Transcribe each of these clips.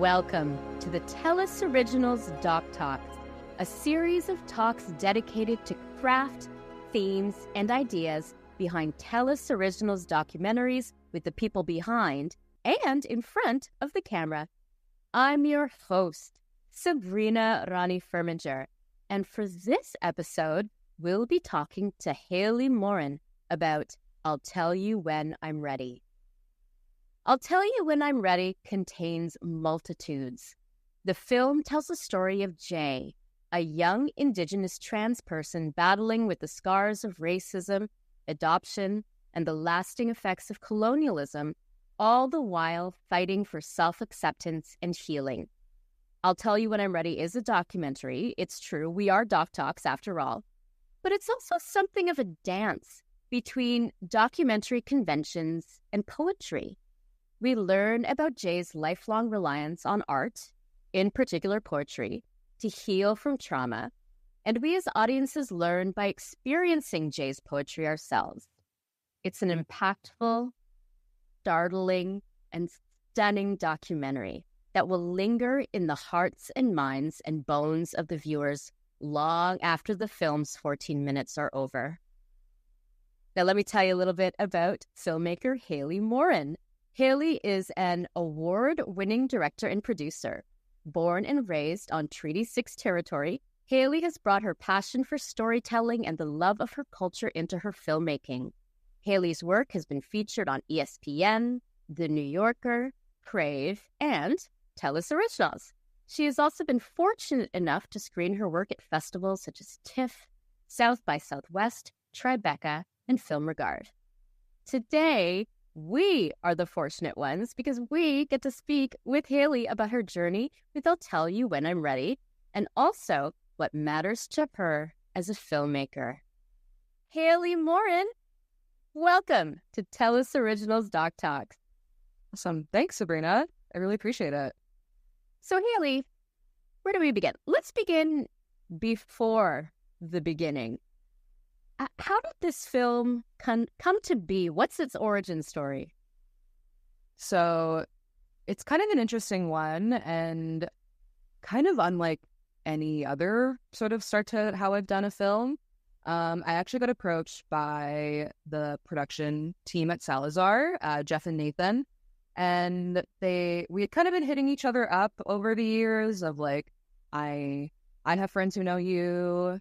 Welcome to the TELUS Originals DocTalks, a series of talks dedicated to craft, themes, and ideas behind TELUS Originals documentaries with the people behind and in front of the camera. I'm your host, Sabrina Rani Furminger, and for this episode, we'll be talking to Hayley Morin about I'll Tell You When I'm Ready. I'll Tell You When I'm Ready contains multitudes. The film tells the story of Jay, a young Indigenous trans person battling with the scars of racism, adoption, and the lasting effects of colonialism, all the while fighting for self-acceptance and healing. I'll Tell You When I'm Ready is a documentary. It's true, we are DocTalks after all. But it's also something of a dance between documentary conventions and poetry. We learn about Jay's lifelong reliance on art, in particular poetry, to heal from trauma, and we as audiences learn by experiencing Jay's poetry ourselves. It's an impactful, startling, and stunning documentary that will linger in the hearts and minds and bones of the viewers long after the film's 14 minutes are over. Now, let me tell you a little bit about filmmaker Hayley Morin. Hayley is an award-winning director and producer. Born and raised on Treaty 6 territory, Hayley has brought her passion for storytelling and the love of her culture into her filmmaking. Hayley's work has been featured on ESPN, The New Yorker, Crave, and TELUS Originals. She has also been fortunate enough to screen her work at festivals such as TIFF, South by Southwest, Tribeca, and Film Regard. Today, we are the fortunate ones because we get to speak with Hayley about her journey with I'll Tell You When I'm Ready, and also what matters to her as a filmmaker. Hayley Morin, welcome to TELUS Originals DocTalks. Awesome. Thanks, Sabrina. I really appreciate it. So, Hayley, where do we begin? Let's begin before the beginning. How did this film come to be? What's its origin story? So it's kind of an interesting one and kind of unlike any other sort of start to how I've done a film. I actually got approached by the production team at Salazar, Jeff and Nathan, and we had kind of been hitting each other up over the years of like, I have friends who know you.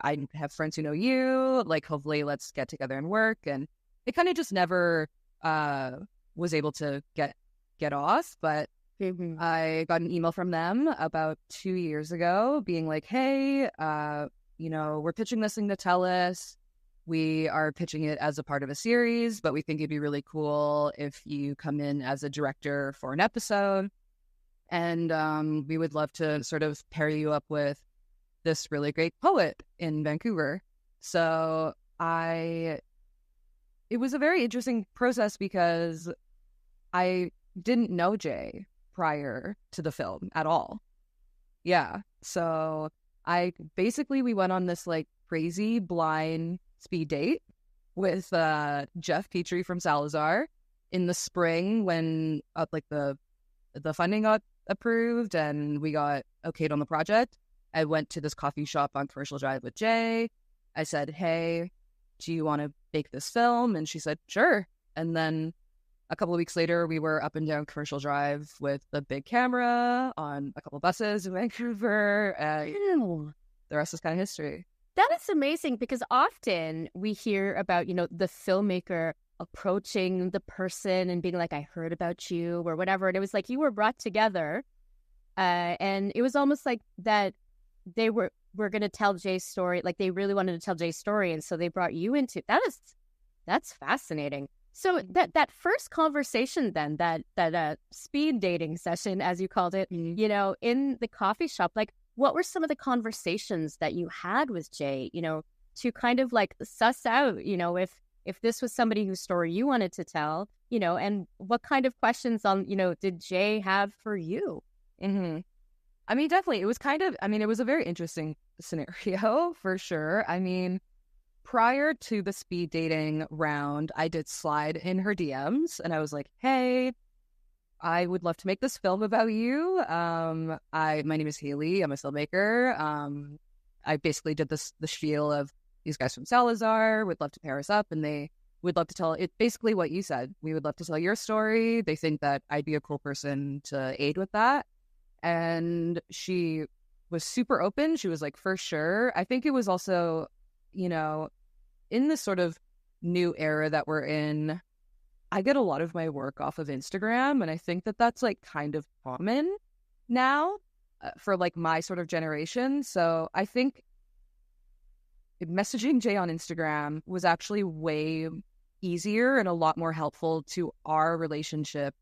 I have friends who know you, like, hopefully let's get together and work. And it kind of just never was able to get off. But I got an email from them about 2 years ago being like, hey, we're pitching this thing to TELUS. We are pitching it as a part of a series, but we think it'd be really cool if you come in as a director for an episode. And we would love to sort of pair you up with this really great poet in Vancouver. So it was a very interesting process because I didn't know Jay prior to the film at all. Yeah. So we went on this like crazy blind speed date with Jeff Petrie from Salazar in the spring when the funding got approved and we got okayed on the project. I went to this coffee shop on Commercial Drive with Jay. I said, hey, do you want to make this film? And she said, sure. And then a couple of weeks later, we were up and down Commercial Drive with the big camera on a couple of buses in Vancouver. The rest is kind of history. That is amazing because often we hear about, the filmmaker approaching the person and being like, I heard about you or whatever. And it was like you were brought together. And it was almost like that they were going to tell Jay's story. Like they really wanted to tell Jay's story. And so they brought you into that's fascinating. So that first conversation then, that speed dating session, as you called it, in the coffee shop, like what were some of the conversations that you had with Jay, to kind of like suss out, if this was somebody whose story you wanted to tell, and what kind of questions did Jay have for you? Mm-hmm. I mean, definitely. It was a very interesting scenario for sure. I mean, prior to the speed dating round, I did slide in her DMs and I was like, hey, I would love to make this film about you. My name is Hayley. I'm a filmmaker. I basically did the spiel of these guys from Salazar would love to pair us up, and they would love to tell it. Basically, what you said. We would love to tell your story. They think that I'd be a cool person to aid with that, and she was super open. She was like, for sure. I think it was also, in this sort of new era that we're in, I get a lot of my work off of Instagram, and I think that that's like kind of common now for like my sort of generation. So I think messaging Jay on Instagram was actually way easier and a lot more helpful to our relationship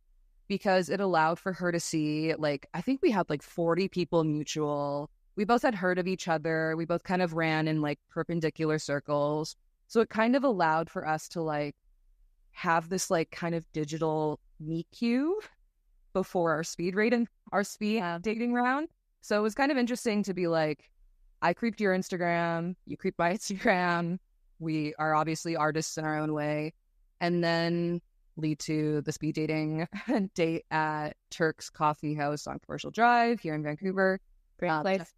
because it allowed for her to see, like, I think we had like 40 people mutual. We both had heard of each other. We both kind of ran in like perpendicular circles. So it kind of allowed for us to like have this like kind of digital meet cute before our speed dating round. So it was kind of interesting to be like, I creeped your Instagram, you creeped my Instagram. We are obviously artists in our own way. And then lead to the speed dating date at Turk's Coffee House on Commercial Drive here in Vancouver. Great place.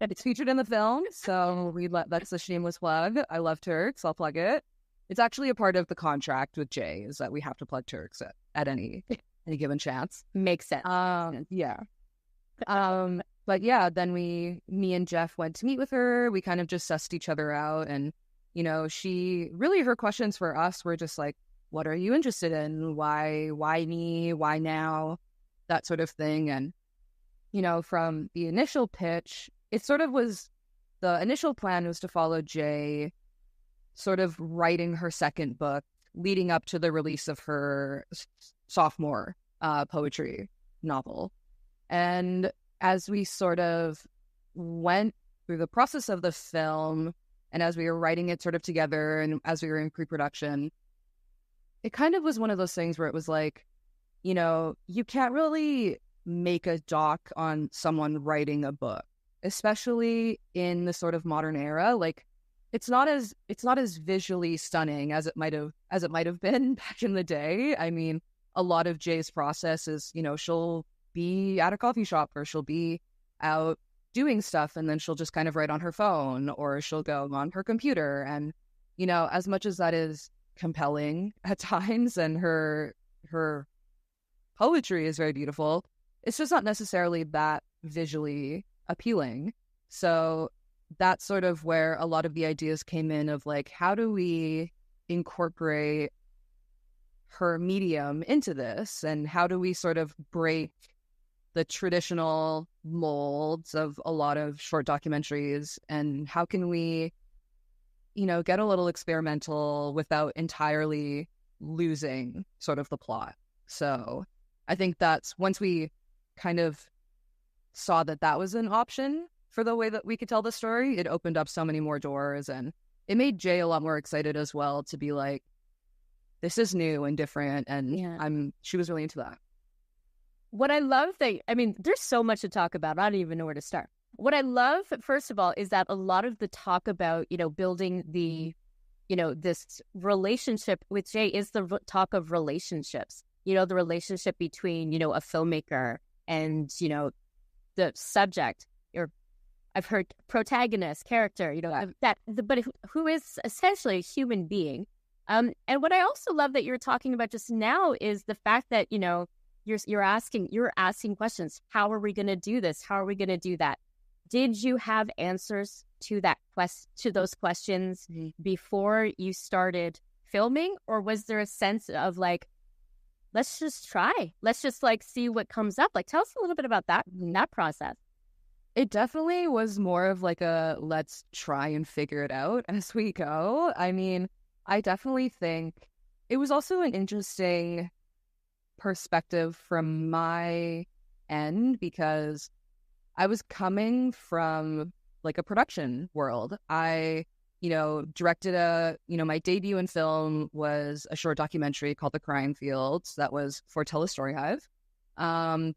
It's featured in the film, so that's a shameless plug. I love Turks. I'll plug it. It's actually a part of the contract with Jay is that we have to plug Turks at any given chance. Makes sense. Yeah. But yeah, then me and Jeff went to meet with her. We kind of just sussed each other out, and her questions for us were just like, what are you interested in? Why me? Why now? That sort of thing. And from the initial pitch, it sort of was, the initial plan was to follow Jay sort of writing her second book leading up to the release of her sophomore poetry novel. And as we sort of went through the process of the film and as we were writing it sort of together and as we were in pre-production, it kind of was one of those things where it was like, you can't really make a doc on someone writing a book, especially in the sort of modern era. Like, it's not as visually stunning as it might have been back in the day. I mean, a lot of Jay's process is, she'll be at a coffee shop or she'll be out doing stuff and then she'll just kind of write on her phone or she'll go on her computer. And, as much as that is compelling at times and her poetry is very beautiful, it's just not necessarily that visually appealing. So that's sort of where a lot of the ideas came in of like, how do we incorporate her medium into this? And how do we sort of break the traditional molds of a lot of short documentaries? And how can we, get a little experimental without entirely losing sort of the plot? So I think that's, once we kind of saw that was an option for the way that we could tell the story, it opened up so many more doors, and it made Jay a lot more excited as well to be like, this is new and different, and she was really into that. What I love there's so much to talk about. I don't even know where to start. What I love, first of all, is that a lot of the talk about, building the, this relationship with Jay is the talk of relationships, the relationship between, a filmmaker and, the subject, or I've heard protagonist, character, but who is essentially a human being. And what I also love that you're talking about just now is the fact that, you're asking questions. How are we going to do this? How are we going to do that? Did you have answers to those questions before you started filming, or was there a sense of like, let's just try, let's just like see what comes up? Like, tell us a little bit about that process. It definitely was more of like a let's try and figure it out as we go. I mean, I definitely think it was also an interesting perspective from my end because I was coming from like a production world. I, directed my debut in film was a short documentary called The Crime Fields that was for TELUS Story Hive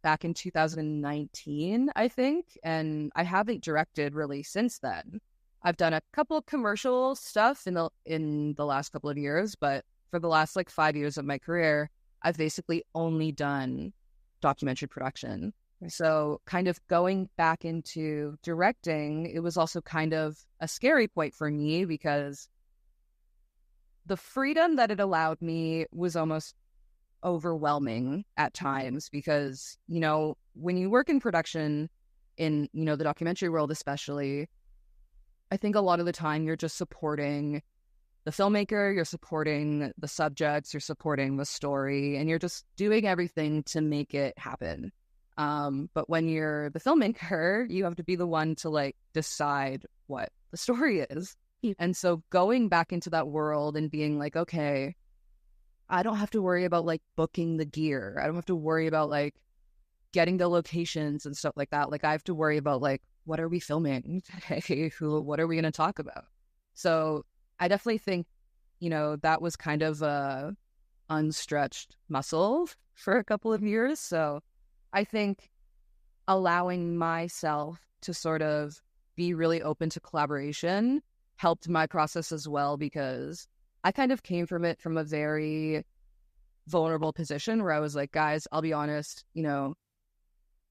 back in 2019, I think. And I haven't directed really since then. I've done a couple of commercial stuff in the last couple of years, but for the last like 5 years of my career, I've basically only done documentary production. So kind of going back into directing, it was also kind of a scary point for me because the freedom that it allowed me was almost overwhelming at times because, when you work in production in, the documentary world especially, I think a lot of the time you're just supporting the filmmaker, you're supporting the subjects, you're supporting the story, and you're just doing everything to make it happen. But when you're the filmmaker, you have to be the one to decide what the story is. And so going back into that world and being like, okay, I don't have to worry about booking the gear. I don't have to worry about getting the locations and stuff like that. I have to worry about what are we filming today? What are we going to talk about? So I definitely think, that was kind of a unstretched muscle for a couple of years. So I think allowing myself to sort of be really open to collaboration helped my process as well, because I kind of came from it from a very vulnerable position where I was like, guys, I'll be honest,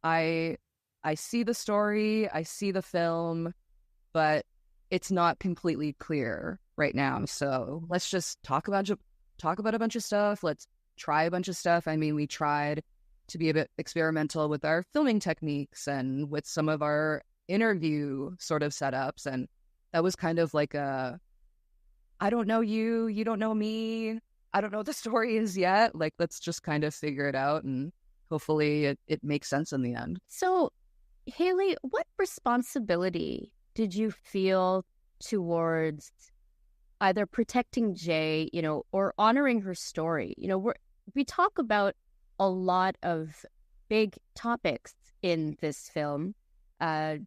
I see the story, I see the film, but it's not completely clear right now. So let's just talk about a bunch of stuff. Let's try a bunch of stuff. I mean, we tried to be a bit experimental with our filming techniques and with some of our interview sort of setups. And that was kind of I don't know you, you don't know me, I don't know what the story is yet. Let's just kind of figure it out, and hopefully it makes sense in the end. So, Hayley, what responsibility did you feel towards either protecting Jay, or honoring her story? We talk about a lot of big topics in this film. The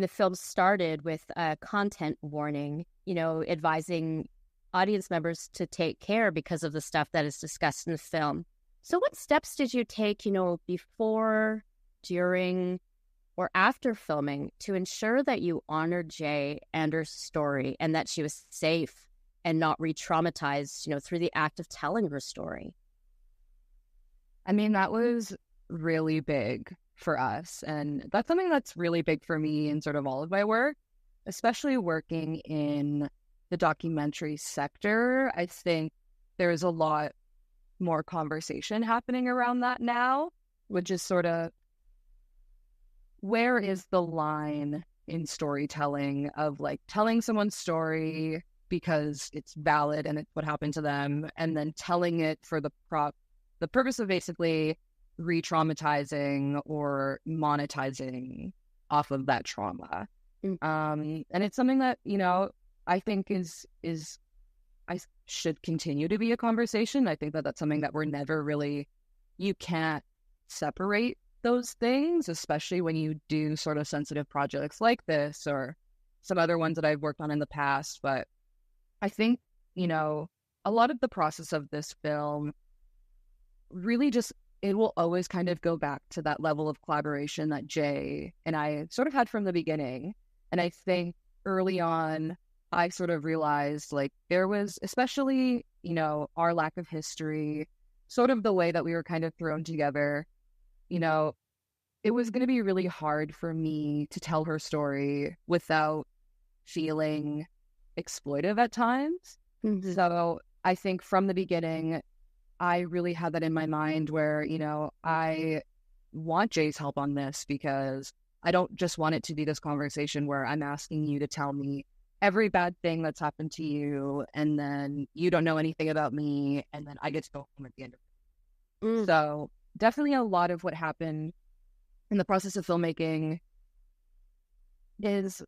film started with a content warning, advising audience members to take care because of the stuff that is discussed in the film. So what steps did you take, before, during, or after filming to ensure that you honored Jay and her story and that she was safe and not re-traumatized, through the act of telling her story? I mean, that was really big for us. And that's something that's really big for me in sort of all of my work, especially working in the documentary sector. I think there's a lot more conversation happening around that now, which is sort of, where is the line in storytelling of telling someone's story because it's valid and it's what happened to them, and then telling it for the purpose of basically re-traumatizing or monetizing off of that trauma. And it's something that, I think I should continue to be a conversation. I think that that's something that we're never really, you can't separate those things, especially when you do sort of sensitive projects like this or some other ones that I've worked on in the past. But I think, a lot of the process of this film really just, it will always kind of go back to that level of collaboration that Jay and I sort of had from the beginning. And I think early on, I sort of realized there was, especially, our lack of history, sort of the way that we were kind of thrown together, it was going to be really hard for me to tell her story without feeling exploitive at times. Mm-hmm. So I think from the beginning, I really had that in my mind where, I want Jay's help on this, because I don't just want it to be this conversation where I'm asking you to tell me every bad thing that's happened to you, and then you don't know anything about me, and then I get to go home at the end of it. So definitely a lot of what happened in the process of filmmaking is,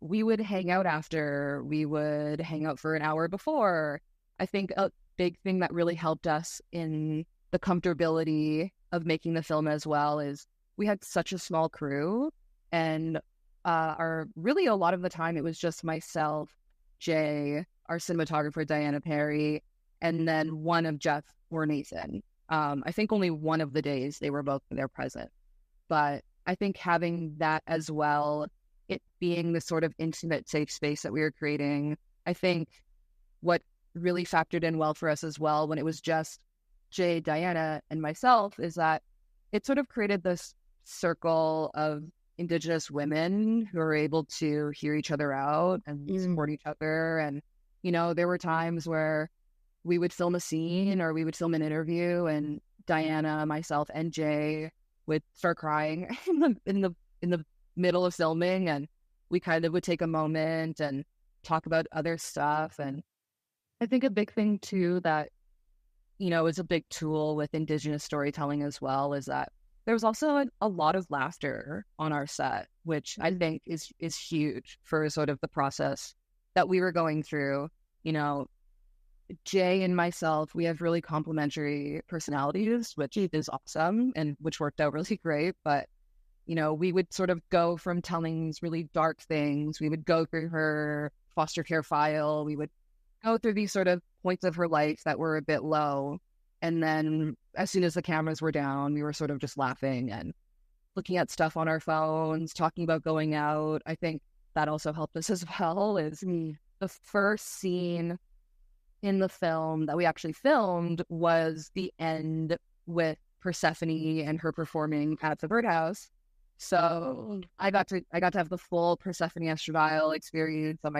we would hang out after, we would hang out for an hour before. I think a big thing that really helped us in the comfortability of making the film as well is we had such a small crew, and really a lot of the time it was just myself, Jay, our cinematographer Diana Perry, and then one of Jeff or Nathan. I think only one of the days they were both there present. But I think having that as well, it being the sort of intimate, safe space that we were creating, I think what really factored in well for us as well when it was just Jay, Diana, and myself is that it sort of created this circle of Indigenous women who are able to hear each other out and support each other. And, there were times where we would film a scene or we would film an interview and Diana, myself, and Jay would start crying in the middle of filming, and we kind of would take a moment and talk about other stuff. And I think a big thing too that, is a big tool with Indigenous storytelling as well is that there was also a lot of laughter on our set, which I think is huge for sort of the process that we were going through. Jay and myself, we have really complementary personalities, which is awesome and which worked out really great. But, we would sort of go from telling these really dark things. We would go through her foster care file. We would go through these sort of points of her life that were a bit low. And then as soon as the cameras were down, we were sort of just laughing and looking at stuff on our phones, talking about going out. I think that also helped us as well. Is the first scene in the film that we actually filmed was the end with Persephone and her performing at the birdhouse. So I got to have the full Persephone estradiol experience on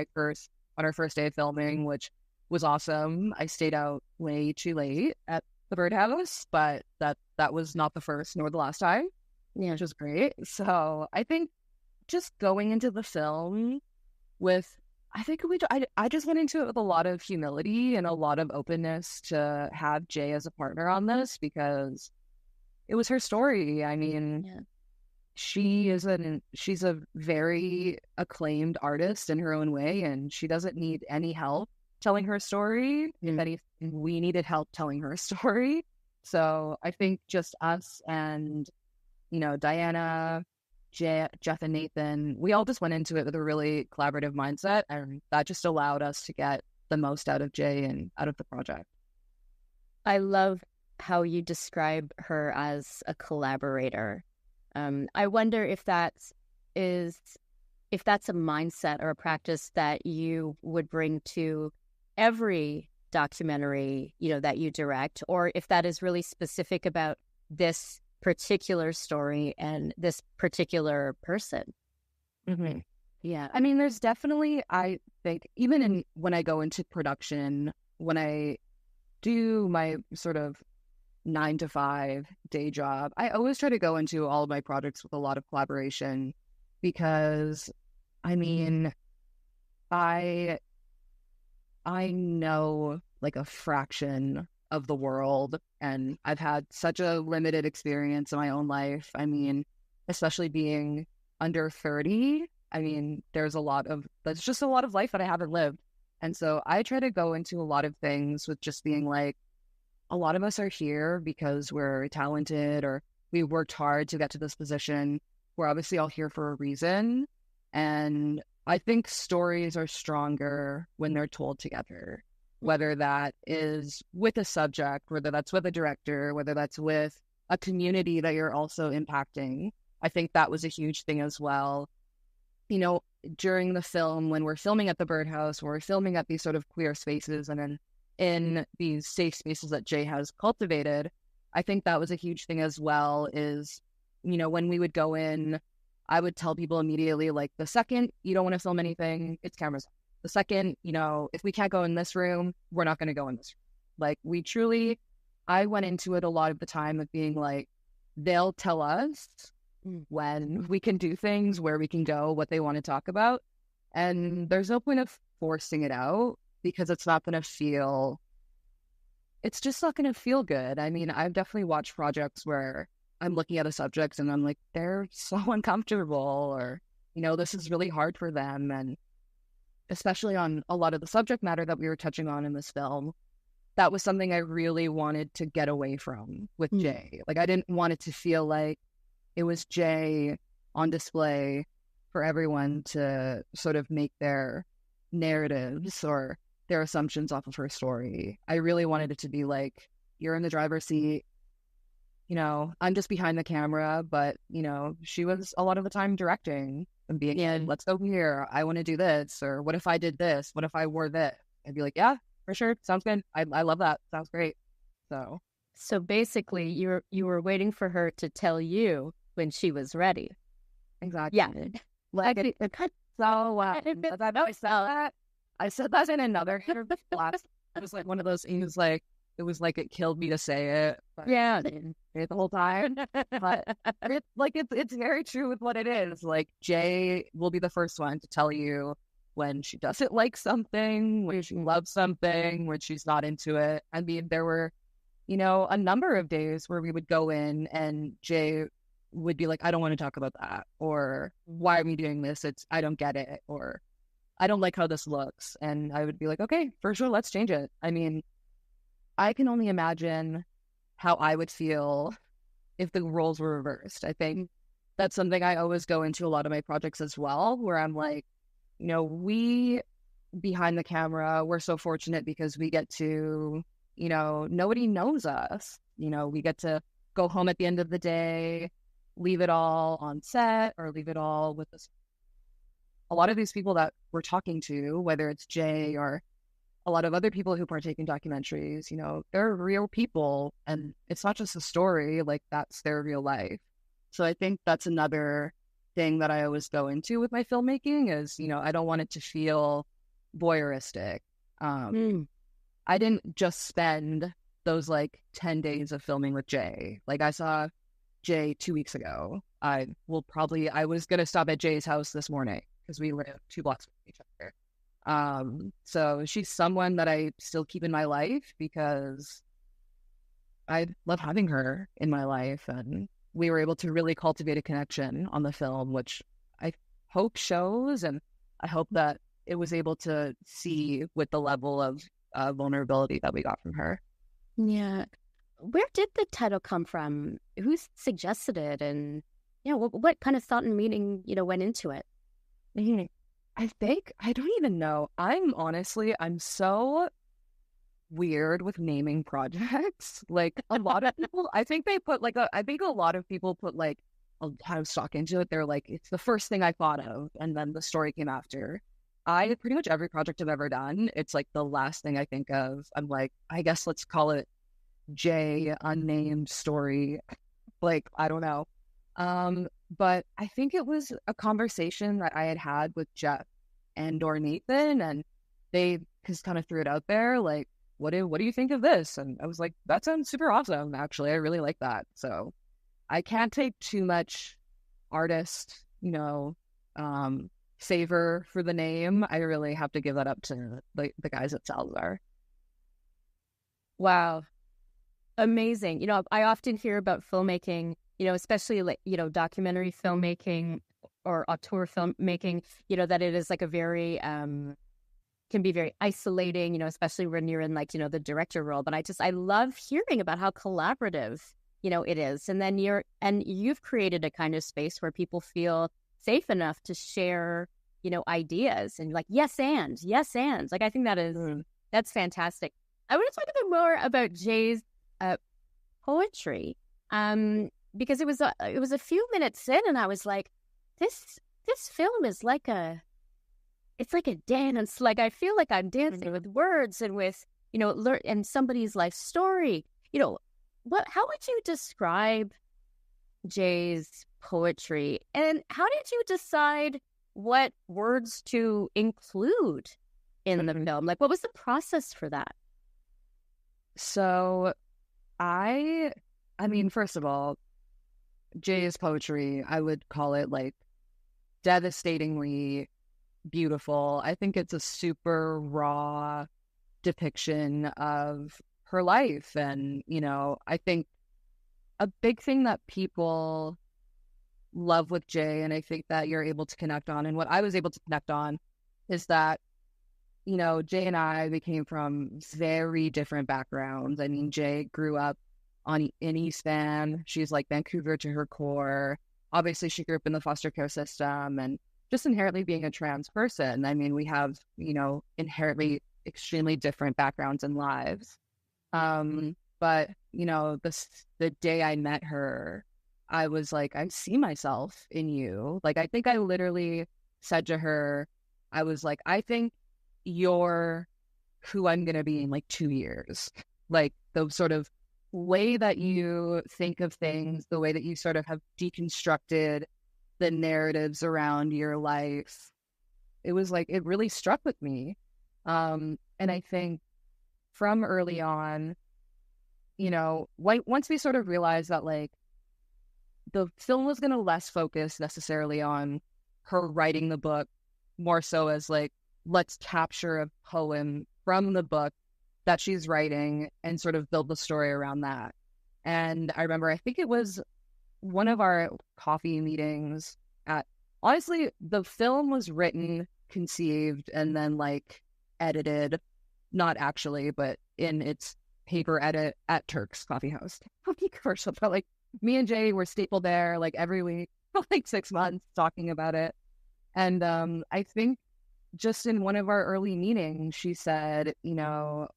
our first day of filming, which was awesome. I stayed out way too late at the birdhouse, but that was not the first nor the last time, which was great. So I think just going into the film with, I just went into it with a lot of humility and a lot of openness to have Jay as a partner on this because it was her story. I mean, she's a very acclaimed artist in her own way, and she doesn't need any help telling her story. If anything, we needed help telling her story. So I think just us and, Diana, Jeff and Nathan, we all just went into it with a really collaborative mindset, and that just allowed us to get the most out of Jay and out of the project. I love how you describe her as a collaborator. I wonder if that's a mindset or a practice that you would bring to every documentary, that you direct, or if that is really specific about this particular story and this particular person. Mm-hmm. Yeah. I mean, there's definitely, I think, even when I go into production, when I do my sort of 9-to-5 day job, I always try to go into all of my projects with a lot of collaboration because, I mean, I know like a fraction of the world, and I've had such a limited experience in my own life. I mean, especially being under 30, I mean, that's just a lot of life that I haven't lived. And so I try to go into a lot of things with just being like, a lot of us are here because we're talented or we worked hard to get to this position. We're obviously all here for a reason. And I think stories are stronger when they're told together, whether that is with a subject, whether that's with a director, whether that's with a community that you're also impacting. I think that was a huge thing as well. During the film, when we're filming at the birdhouse, we're filming at these sort of queer spaces and then in these safe spaces that Jay has cultivated, I think that was a huge thing as well is, when we would go in, I would tell people immediately, like, the second you don't want to film anything, it's cameras on. The second, if we can't go in this room, we're not going to go in this room. Like, I went into it a lot of the time of being like, they'll tell us when we can do things, where we can go, what they want to talk about. And there's no point of forcing it out because it's just not going to feel good. I mean, I've definitely watched projects where I'm looking at a subject and I'm like, they're so uncomfortable or, this is really hard for them. And especially on a lot of the subject matter that we were touching on in this film, that was something I really wanted to get away from with Jay. Like, I didn't want it to feel like it was Jay on display for everyone to sort of make their narratives or their assumptions off of her story. I really wanted it to be like, you're in the driver's seat, I'm just behind the camera, but, she was a lot of the time directing and being, let's go here. I want to do this. Or what if I did this? What if I wore this? I'd be like, yeah, for sure. Sounds good. I love that. Sounds great. So basically, you were waiting for her to tell you when she was ready. Exactly. Yeah. Like it cut so I said that. I said that in another interview last. It was like one of those things. Like it was like it killed me to say it. But Yeah. the whole time. But it's very true with what it is. Like Jay will be the first one to tell you when she doesn't like something, when she loves something, when she's not into it. I mean, there were, a number of days where we would go in and Jay would be like, I don't want to talk about that, or why are we doing this? I don't get it, or I don't like how this looks. And I would be like, okay, for sure, let's change it. I mean, I can only imagine how I would feel if the roles were reversed. I think that's something I always go into a lot of my projects as well, where I'm like, we behind the camera, we're so fortunate because we get to, nobody knows us. We get to go home at the end of the day, leave it all on set, or leave it all with this. A lot of these people that we're talking to, whether it's Jay or a lot of other people who partake in documentaries, they're real people, and it's not just a story, like that's their real life. So I think that's another thing that I always go into with my filmmaking is, I don't want it to feel voyeuristic. I didn't just spend those 10 days of filming with Jay. Like I saw Jay 2 weeks ago. I was going to stop at Jay's house this morning because we live 2 blocks from each other. So she's someone that I still keep in my life because I love having her in my life, and we were able to really cultivate a connection on the film, which I hope shows, and I hope that it was able to see with the level of vulnerability that we got from her. Yeah. Where did the title come from? Who suggested it? And what kind of thought and meaning, went into it? I think, I don't even know. I'm so weird with naming projects. Like a lot of people, I think a lot of people put a lot of stock into it. They're like, it's the first thing I thought of, and then the story came after. Pretty much every project I've ever done, it's like the last thing I think of. I'm like, I guess let's call it J unnamed story. Like, I don't know. But I think it was a conversation that I had with Jeff and or Nathan, and they just kind of threw it out there. Like, what do you think of this? And I was like, that sounds super awesome. Actually, I really like that. So I can't take too much artist, favor for the name. I really have to give that up to the guys at Salazar. Wow. Amazing. I often hear about filmmaking, especially documentary filmmaking or auteur filmmaking, that it is a very, can be very isolating, especially when you're in the director role. But I love hearing about how collaborative, it is. And then you've created a kind of space where people feel safe enough to share, ideas and yes, and. I think that is, that's fantastic. I want to talk a bit more about Jay's poetry, because it was a few minutes in, and I was like, this film is it's like a dance. Like I feel like I'm dancing with words and with and somebody's life story. How would you describe Jay's poetry, and how did you decide what words to include in the film? Like, what was the process for that? So I mean, first of all, Jay's poetry, I would call it devastatingly beautiful. I think it's a super raw depiction of her life. And, I think a big thing that people love with Jay, and I think that you're able to connect on, and what I was able to connect on, is that Jay and we came from very different backgrounds. I mean, Jay grew up in East Van. She's Vancouver to her core. Obviously, she grew up in the foster care system, and just inherently being a trans person. I mean, we have, inherently extremely different backgrounds and lives. But, the day I met her, I was like, I see myself in you. I think I literally said to her, I was like, I think you're who I'm going to be in like 2 years. Like the sort of way that you think of things, the way that you sort of have deconstructed the narratives around your life. It was like, it really struck with me. And I think from early on, you know, once we sort of realized that like the film was going to less focus necessarily on her writing the book, more so as like, let's capture a poem from the book that she's writing and sort of build the story around that. And I remember, I think it was one of our coffee meetings honestly, the film was written, conceived, and then like edited, not actually, but in its paper edit at Turk's Coffee House. Coffee commercial, but like me and Jay were stapled there like every week for like 6 months talking about it. And I think just in one of our early meetings, she said, you know,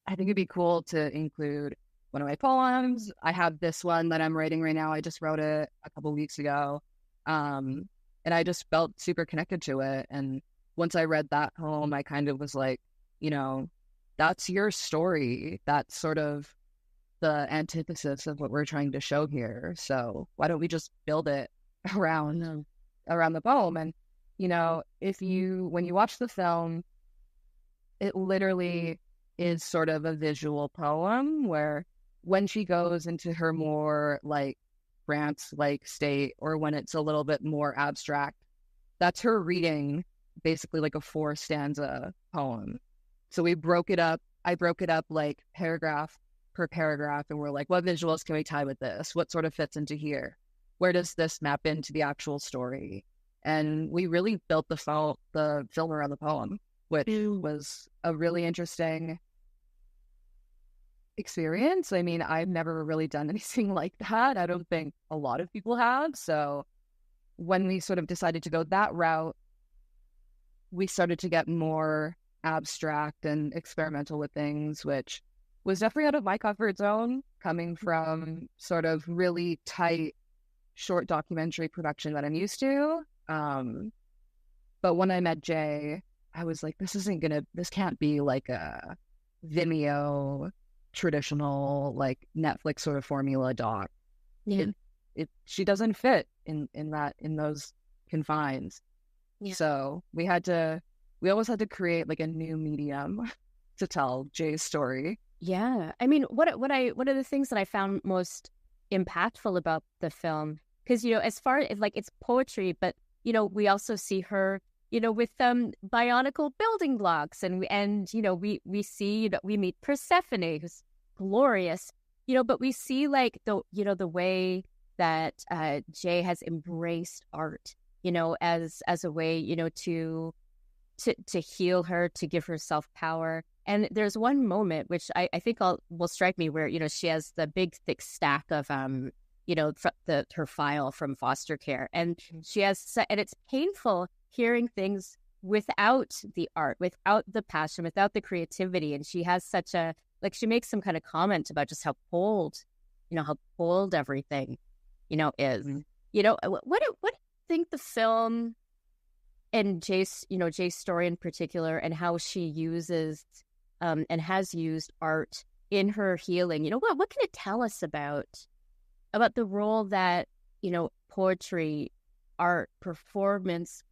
I think it'd be cool to include one of my poems. I have this one that I'm writing right now. I just wrote it a couple weeks ago. And I just felt super connected to it. And once I read that poem, I kind of was like, you know, that's your story. That's sort of the antithesis of what we're trying to show here. So why don't we just build it around the poem? And, you know, when you watch the film, it literally is sort of a visual poem where when she goes into her more like trance-like state, or when it's a little bit more abstract, that's her reading basically like a 4-stanza poem. So I broke it up like paragraph per paragraph, and we're like, what visuals can we tie with this? What sort of fits into here? Where does this map into the actual story? And we really built the film around the poem, which was a really interesting experience. I mean, I've never really done anything like that. I don't think a lot of people have. So when we sort of decided to go that route, we started to get more abstract and experimental with things, which was definitely out of my comfort zone, coming from sort of really tight, short documentary production that I'm used to. But when I met Jay, I was like, this can't be like a Vimeo traditional like Netflix sort of formula doc. Yeah. She doesn't fit in those confines. Yeah. So we always had to create like a new medium to tell Jay's story. Yeah. I mean, one of the things that I found most impactful about the film, because, you know, as far as like it's poetry, but, you know, we also see her, you know, with bionicle building blocks, and you know, we see that we meet Persephone, who's glorious, you know, but we see like the way that Jay has embraced art, you know, as a way, you know, to heal her, to give herself power. And there's one moment which I think will strike me, where, you know, she has the big thick stack of you know, her file from foster care, and and it's painful hearing things without the art, without the passion, without the creativity. And she has such a, like, she makes some kind of comment about just how cold everything, you know, is. Mm-hmm. You know, what do you think the film and Jay's story in particular, and how she uses and has used art in her healing, you know, what can it tell us about the role that, you know, poetry, art, performance,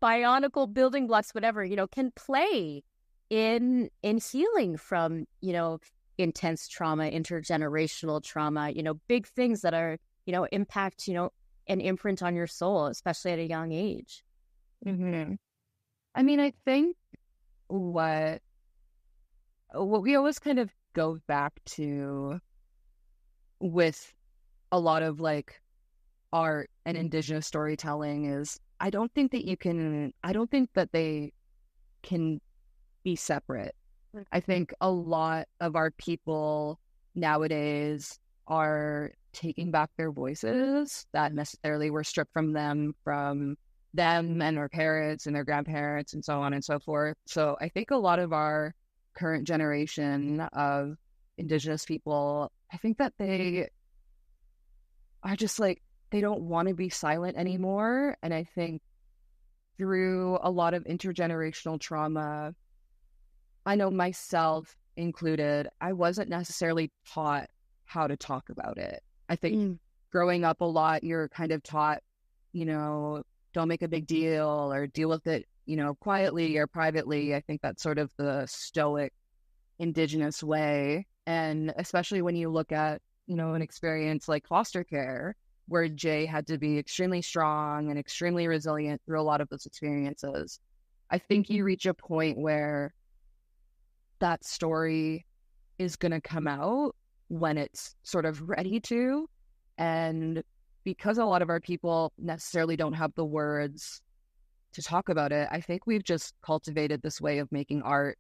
bionicle building blocks, whatever, you know, can play in healing from, you know, intense trauma, intergenerational trauma, you know, big things that are, you know, impact, you know, an imprint on your soul, especially at a young age. Mm-hmm. I mean, I think what we always kind of go back to with a lot of like art and Indigenous storytelling is, I don't think that they can be separate. I think a lot of our people nowadays are taking back their voices that necessarily were stripped from them and their parents and their grandparents and so on and so forth. So I think a lot of our current generation of Indigenous people, I think that they are just like, they don't want to be silent anymore. And I think through a lot of intergenerational trauma, I know myself included, I wasn't necessarily taught how to talk about it. I think growing up a lot, you're kind of taught, don't make a big deal or deal with it, quietly or privately. I think that's sort of the stoic Indigenous way. And especially when you look at, an experience like foster care, where Jay had to be extremely strong and extremely resilient through a lot of those experiences. I think you reach a point where that story is going to come out when it's sort of ready to. And because a lot of our people necessarily don't have the words to talk about it, I think we've just cultivated this way of making art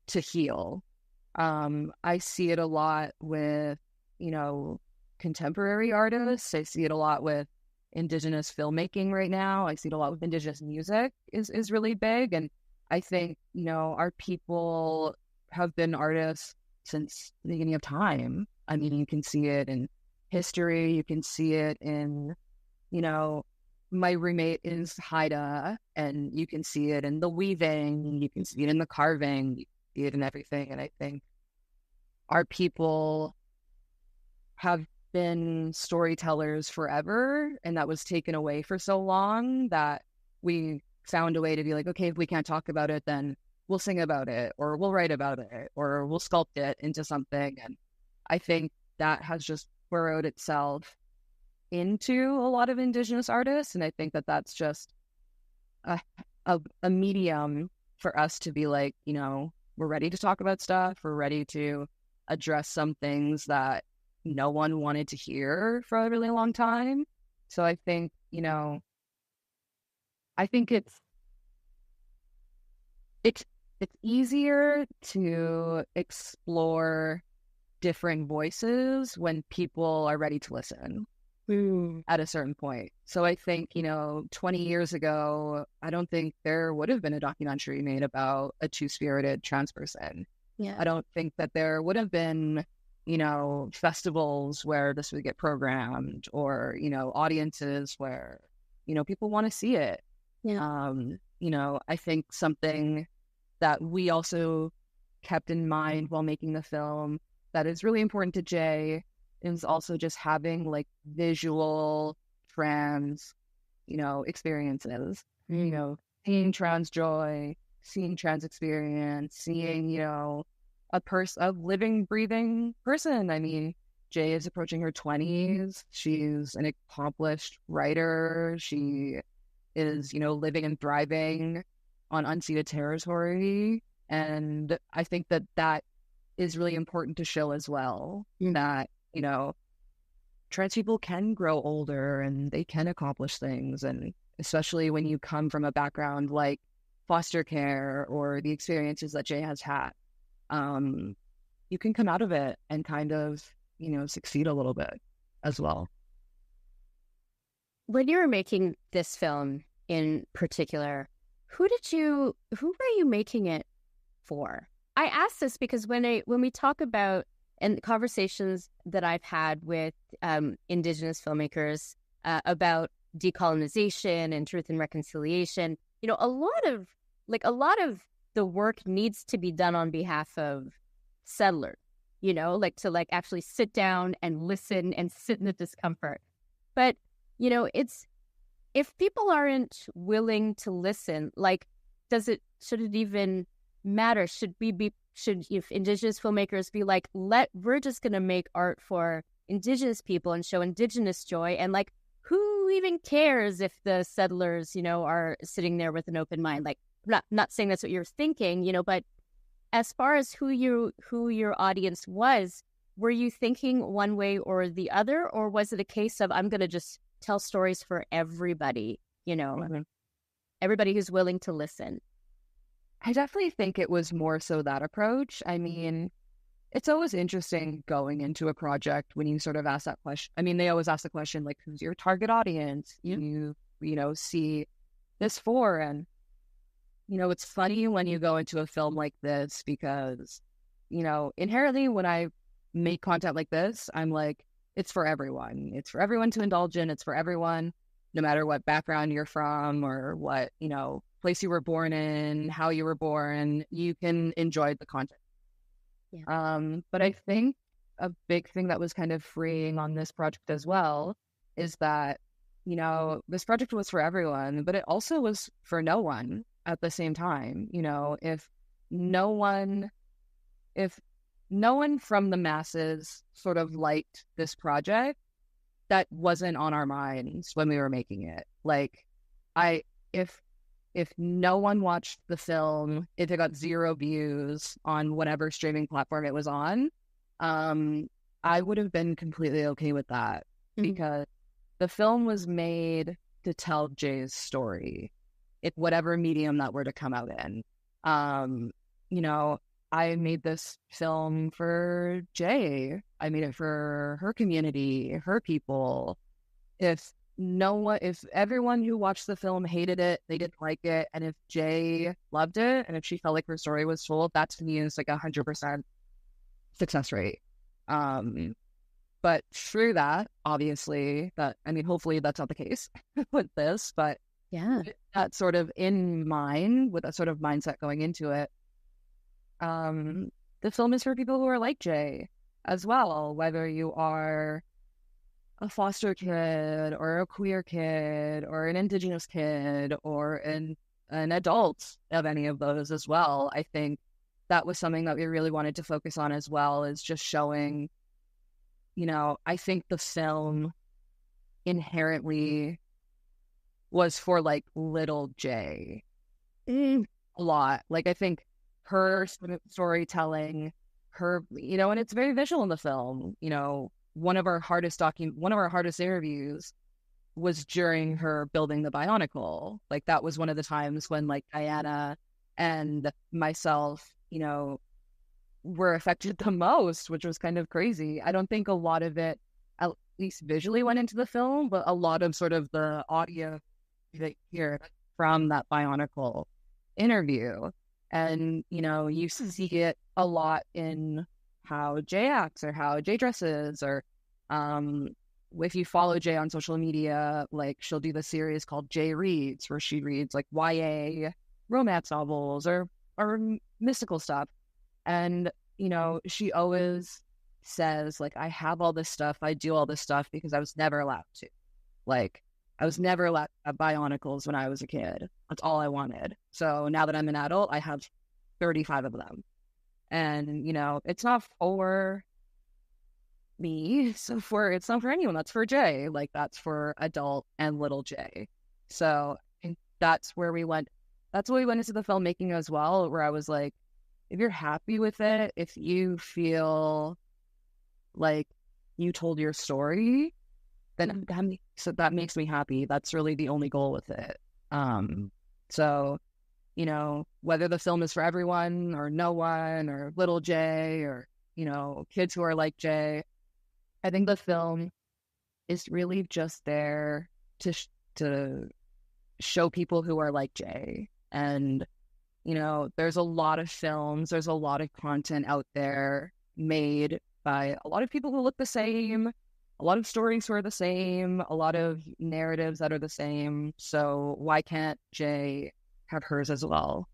to heal. I see it a lot with, contemporary artists. I see it a lot with Indigenous filmmaking right now. I see it a lot with Indigenous music is really big. And I think, our people have been artists since the beginning of time. I mean, you can see it in history. You can see it in, my roommate is Haida, and you can see it in the weaving. You can see it in the carving. You see it in everything. And I think our people have been storytellers forever, and that was taken away for so long that we found a way to be like, okay, if we can't talk about it, then we'll sing about it, or we'll write about it, or we'll sculpt it into something. And I think that has just burrowed itself into a lot of Indigenous artists, and I think that that's just a medium for us to be like, we're ready to talk about stuff, we're ready to address some things that no one wanted to hear for a really long time. So I think, I think it's easier to explore different voices when people are ready to listen at a certain point. So I think, 20 years ago, I don't think there would have been a documentary made about a two-spirited trans person. Yeah. I don't think that there would have been, festivals where this would get programmed, or, audiences where, people want to see it. Yeah. I think something that we also kept in mind while making the film that is really important to Jay is also just having like visual trans, experiences, seeing trans joy, seeing trans experience, seeing, a living, breathing person. I mean, Jay is approaching her 20s. She's an accomplished writer. She is, living and thriving on unceded territory. And I think that that is really important to show as well, that, trans people can grow older and they can accomplish things. And especially when you come from a background like foster care or the experiences that Jay has had, you can come out of it and kind of, succeed a little bit as well. When you were making this film in particular, who were you making it for? I ask this because when we talk about, and conversations that I've had with Indigenous filmmakers about decolonization and truth and reconciliation, a lot of the work needs to be done on behalf of settlers, to actually sit down and listen and sit in the discomfort. But, it's, if people aren't willing to listen, should it even matter? Should if Indigenous filmmakers be like, we're just going to make art for Indigenous people and show Indigenous joy, and who even cares if the settlers, are sitting there with an open mind? Not saying that's what you're thinking, but as far as who your audience was, were you thinking one way or the other, or was it a case of, I'm going to just tell stories for everybody, everybody who's willing to listen? I definitely think it was more so that approach. I mean, it's always interesting going into a project when you sort of ask that question. I mean, they always ask the question, who's your target audience? You see this for, and, it's funny when you go into a film like this because, inherently when I make content like this, I'm like, it's for everyone. It's for everyone to indulge in. It's for everyone, no matter what background you're from or what, place you were born in, how you were born, you can enjoy the content. But I think a big thing that was kind of freeing on this project as well is that, you know, this project was for everyone, but it also was for no one at the same time. You know, if no one from the masses sort of liked this project, that wasn't on our minds when we were making it. Like, if no one watched the film, if it got 0 views on whatever streaming platform it was on, I would have been completely okay with that, because the film was made to tell Jay's story in whatever medium that were to come out in. You know, I made this film for Jay. I made it for her community, her people. If everyone who watched the film hated it, they didn't like it, and if Jay loved it, and if she felt like her story was told, that to me is like 100% success rate. But through that, obviously, hopefully that's not the case with this, but yeah, that sort of in mind, with that sort of mindset going into it, the film is for people who are like Jay as well, whether you are a foster kid or a queer kid or an Indigenous kid or an adult of any of those as well. I think that was something that we really wanted to focus on as well, is just showing, you know, I think the film inherently was for like little Jay a lot. Like, I think her storytelling, her, you know, and it's very visual in the film. You know, one of our hardest interviews was during her building the Bionicle. Like, that was one of the times when like Diana and myself, you know, were affected the most, which was kind of crazy. I don't think a lot of it, at least visually, went into the film, but a lot of sort of the audio that you hear from that Bionicle interview. And, you know, you see it a lot in how Jay acts or how Jay dresses, or if you follow Jay on social media, like, she'll do the series called Jay Reads, where she reads like YA romance novels or mystical stuff. And, you know, she always says, like, I have all this stuff, I do all this stuff because I was never allowed to. Like, I was never allowed to have Bionicles when I was a kid. That's all I wanted. So now that I'm an adult, I have 35 of them. And, you know, it's not for me. It's not for anyone. That's for Jay. Like, that's for adult and little Jay. So I think that's where we went. That's what we went into the filmmaking as well, where I was like, if you're happy with it, if you feel like you told your story, then that makes me happy. That's really the only goal with it. So, you know, whether the film is for everyone or no one or little Jay or, you know, kids who are like Jay, I think the film is really just there to show people who are like Jay. And, you know, there's a lot of films, there's a lot of content out there made by a lot of people who look the same, a lot of stories who are the same, a lot of narratives that are the same. So why can't Jay have hers as well?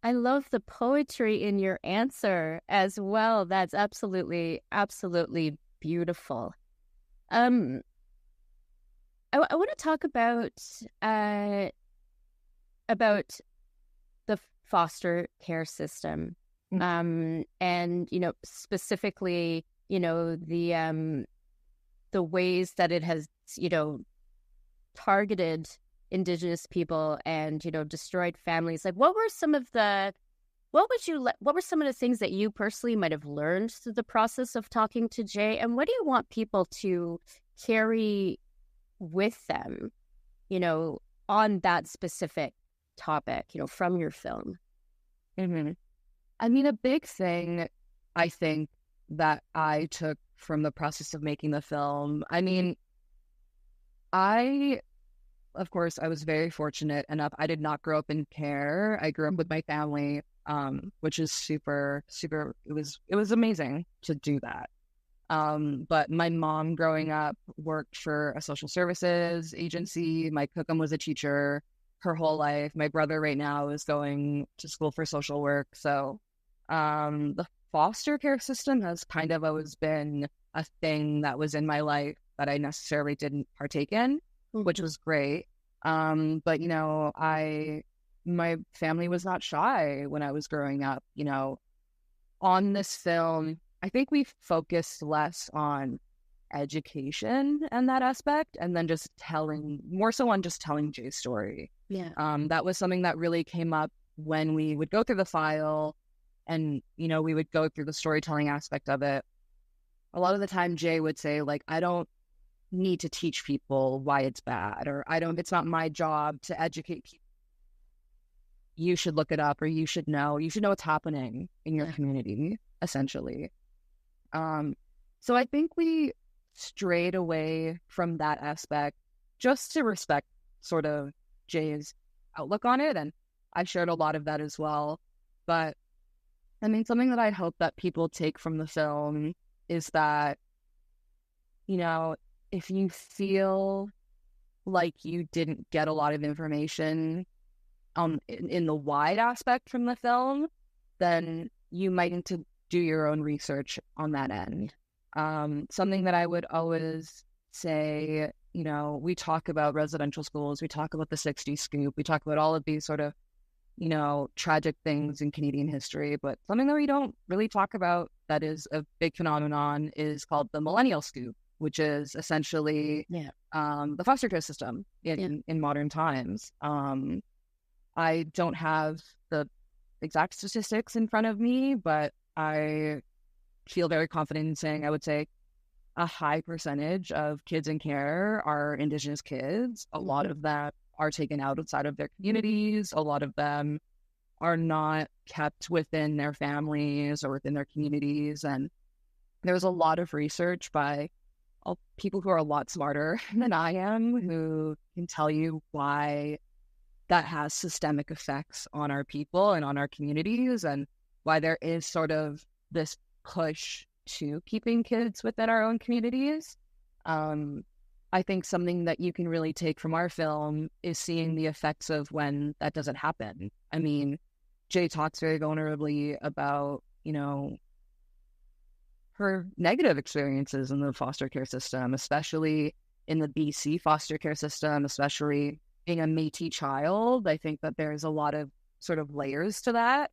I love the poetry in your answer as well. That's absolutely, absolutely beautiful. I want to talk about the foster care system, and, you know, specifically, you know, the ways that it has, you know, targeted Indigenous people and, you know, destroyed families. Like, what were some of the things that you personally might have learned through the process of talking to Jay, and what do you want people to carry with them, you know, on that specific topic, you know, from your film? I mean, a big thing I think that I took from the process of making the film, I mean, of course, I was very fortunate enough. I did not grow up in care. I grew up with my family, which is super, super, it was amazing to do that. But my mom growing up worked for a social services agency. My cookum was a teacher. her whole life. My brother right now is going to school for social work. So the foster care system has kind of always been a thing that was in my life that I necessarily didn't partake in, which was great. But, you know, my family was not shy when I was growing up. You know, on this film, I think we focused less on education and that aspect, and then just more so on just telling Jay's story. Yeah. That was something that really came up when we would go through the file and, you know, we would go through the storytelling aspect of it. A lot of the time Jay would say, like, I don't need to teach people why it's bad, or it's not my job to educate people. You should look it up, or you should know what's happening in your community, essentially. So I think we strayed away from that aspect just to respect sort of Jay's outlook on it. And I shared a lot of that as well. But I mean, something that I hope that people take from the film is that, you know, if you feel like you didn't get a lot of information in the wide aspect from the film, then you might need to do your own research on that end. Something that I would always say, you know, we talk about residential schools, we talk about the 60s scoop, we talk about all of these sort of, you know, tragic things in Canadian history, but something that we don't really talk about that is a big phenomenon is called the millennial scoop, which is essentially the foster care system in modern times. I don't have the exact statistics in front of me, but I feel very confident in saying I would say a high percentage of kids in care are Indigenous kids. A lot of them are taken outside of their communities. A lot of them are not kept within their families or within their communities. And there's a lot of research by people who are a lot smarter than I am who can tell you why that has systemic effects on our people and on our communities, and why there is sort of this push to keeping kids within our own communities. I think something that you can really take from our film is seeing the effects of when that doesn't happen. I mean, Jay talks very vulnerably about, you know, her negative experiences in the foster care system, especially in the BC foster care system, especially being a Métis child. I think that there's a lot of sort of layers to that.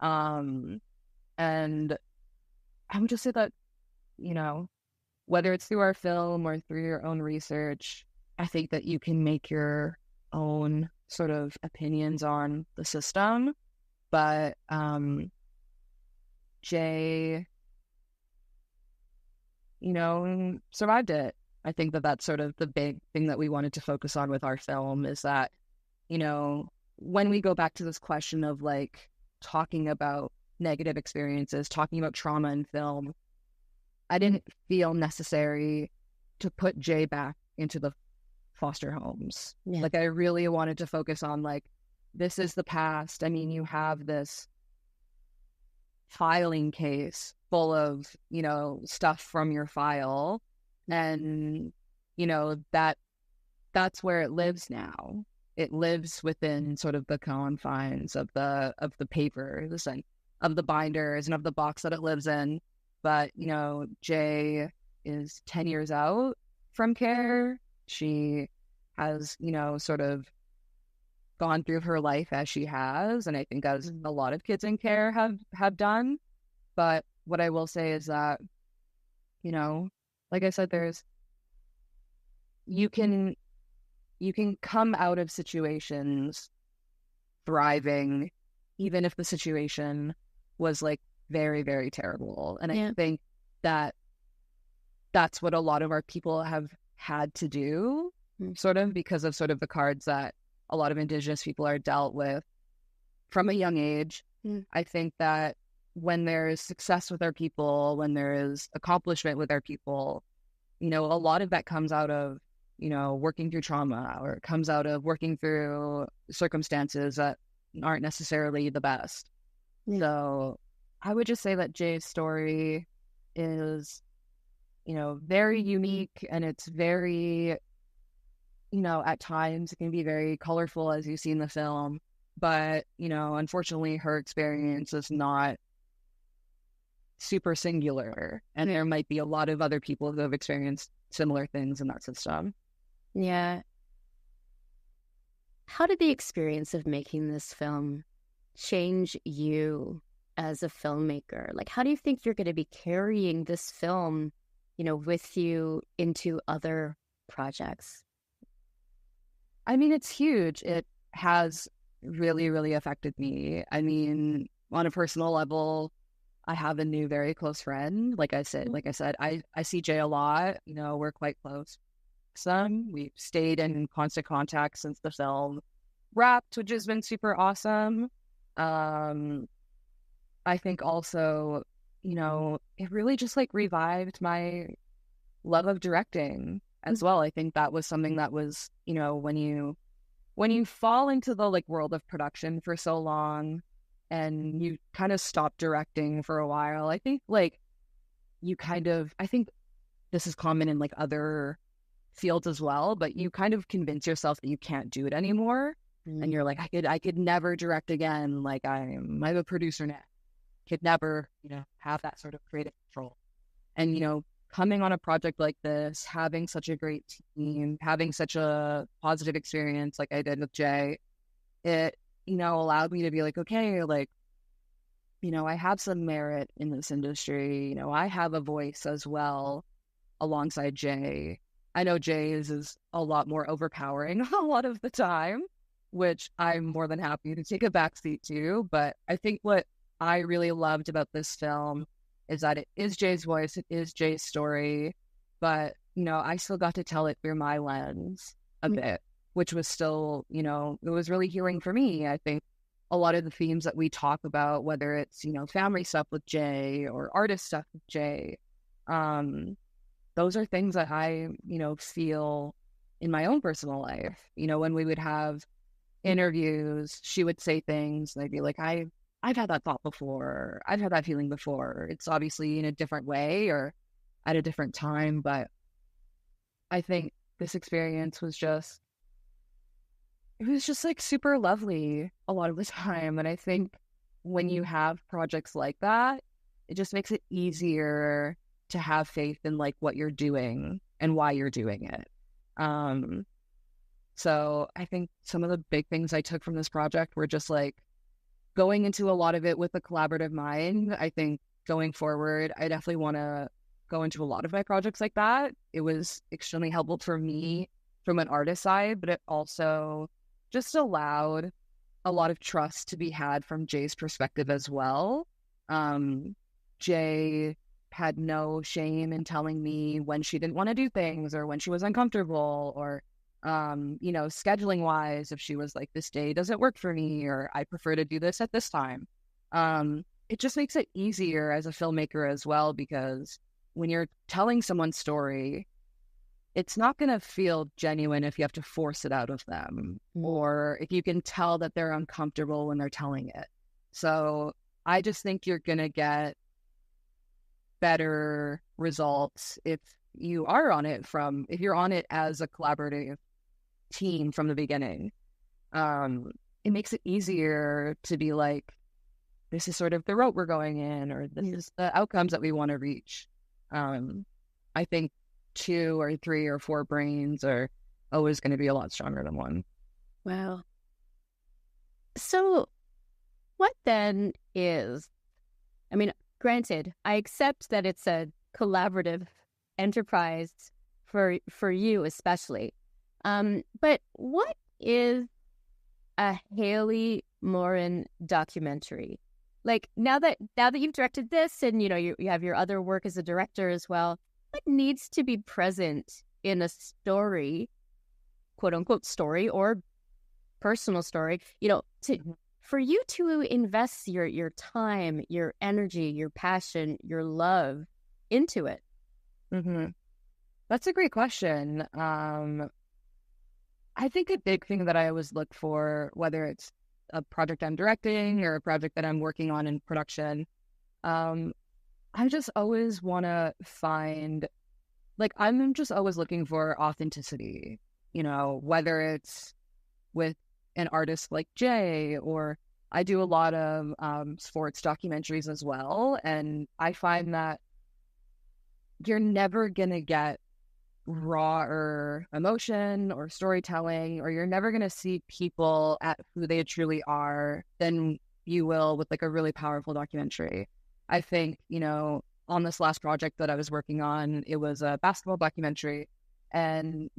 And I would just say that, you know, whether it's through our film or through your own research, I think that you can make your own sort of opinions on the system. But Jay, you know, survived it. I think that that's sort of the big thing that we wanted to focus on with our film is that, you know, when we go back to this question of like talking about negative experiences, talking about trauma in film, I didn't feel necessary to put Jay back into the foster homes. Like, I really wanted to focus on like, this is the past. I mean, you have this filing case full of, you know, stuff from your file, and, you know, that's where it lives now. It lives within sort of the confines of the papers and of the binders and of the box that it lives in. But, you know, Jay is 10 years out from care. She has, you know, sort of gone through her life as she has, and I think as a lot of kids in care have done. But what I will say is that, you know, like I said, you can come out of situations thriving, even if the situation was like very, very terrible. And I think that that's what a lot of our people have had to do, sort of because of sort of the cards that a lot of Indigenous people are dealt with from a young age. I think that when there's success with our people, when there is accomplishment with our people, you know, a lot of that comes out of, you know, working through trauma, or it comes out of working through circumstances that aren't necessarily the best. So I would just say that Jay's story is, you know, very unique, and it's very at times it can be very colorful, as you see in the film, but, unfortunately her experience is not super singular, and there might be a lot of other people who have experienced similar things in that system. Yeah. How did the experience of making this film change you as a filmmaker? Like, how do you think you're going to be carrying this film, with you into other projects? I mean, it's huge. It has really, really affected me. I mean, on a personal level, I have a new very close friend. Like I said, I see Jay a lot. We're quite close. We've stayed in constant contact since the film wrapped, which has been super awesome. I think also, it really just like revived my love of directing as well. I think that was something that was, when you fall into the like world of production for so long and you kind of stop directing for a while, I think I think this is common in like other fields as well, but you kind of convince yourself that you can't do it anymore. And you're like, I could never direct again. Like I'm a producer now. Could never, have that sort of creative control. And, coming on a project like this, having such a great team, having such a positive experience like I did with Jay, it, allowed me to be like, okay, like, I have some merit in this industry. I have a voice as well alongside Jay. I know Jay's is a lot more overpowering a lot of the time, which I'm more than happy to take a backseat to. But I think what I really loved about this film is that it is Jay's voice, it is Jay's story, but, I still got to tell it through my lens a bit, which was still, it was really healing for me. I think a lot of the themes that we talk about, whether it's, family stuff with Jay or artist stuff with Jay, those are things that I, feel in my own personal life. When we would have interviews, she would say things and I'd be like, I've had that thought before. I've had that feeling before. It's obviously in a different way or at a different time, but I think this experience was just like super lovely a lot of the time. And I think when you have projects like that, it just makes it easier to have faith in like what you're doing and why you're doing it. So I think some of the big things I took from this project were just like going into a lot of it with a collaborative mind. I think going forward, I definitely want to go into a lot of my projects like that. It was extremely helpful for me from an artist side, but it also just allowed a lot of trust to be had from Jay's perspective as well. Jay had no shame in telling me when she didn't want to do things or when she was uncomfortable or scheduling wise, if she was like, this day doesn't work for me, or I prefer to do this at this time. It just makes it easier as a filmmaker as well, because when you're telling someone's story, it's not going to feel genuine if you have to force it out of them or if you can tell that they're uncomfortable when they're telling it. So I just think you're going to get better results if you're on it as a collaborative team from the beginning. It makes it easier to be like, this is sort of the route we're going in, or this is the outcomes that we want to reach. I think 2 or 3 or 4 brains are always going to be a lot stronger than one. Wow. So what then is, I mean, granted, I accept that it's a collaborative enterprise for you especially. But what is a Hayley Morin documentary? Like now that you've directed this and you have your other work as a director as well, what needs to be present in a story, quote unquote story or personal story, for you to invest your time, your energy, your passion, your love into it? Mm-hmm. That's a great question. I think a big thing that I always look for, whether it's a project I'm directing or a project that I'm working on in production, I just always want to find, like, I'm just always looking for authenticity. whether it's with an artist like Jay, or I do a lot of sports documentaries as well. And I find that you're never going to get raw or emotion or storytelling, or you're never going to see people at who they truly are than you will with like a really powerful documentary. I think, on this last project that I was working on, it was a basketball documentary. And,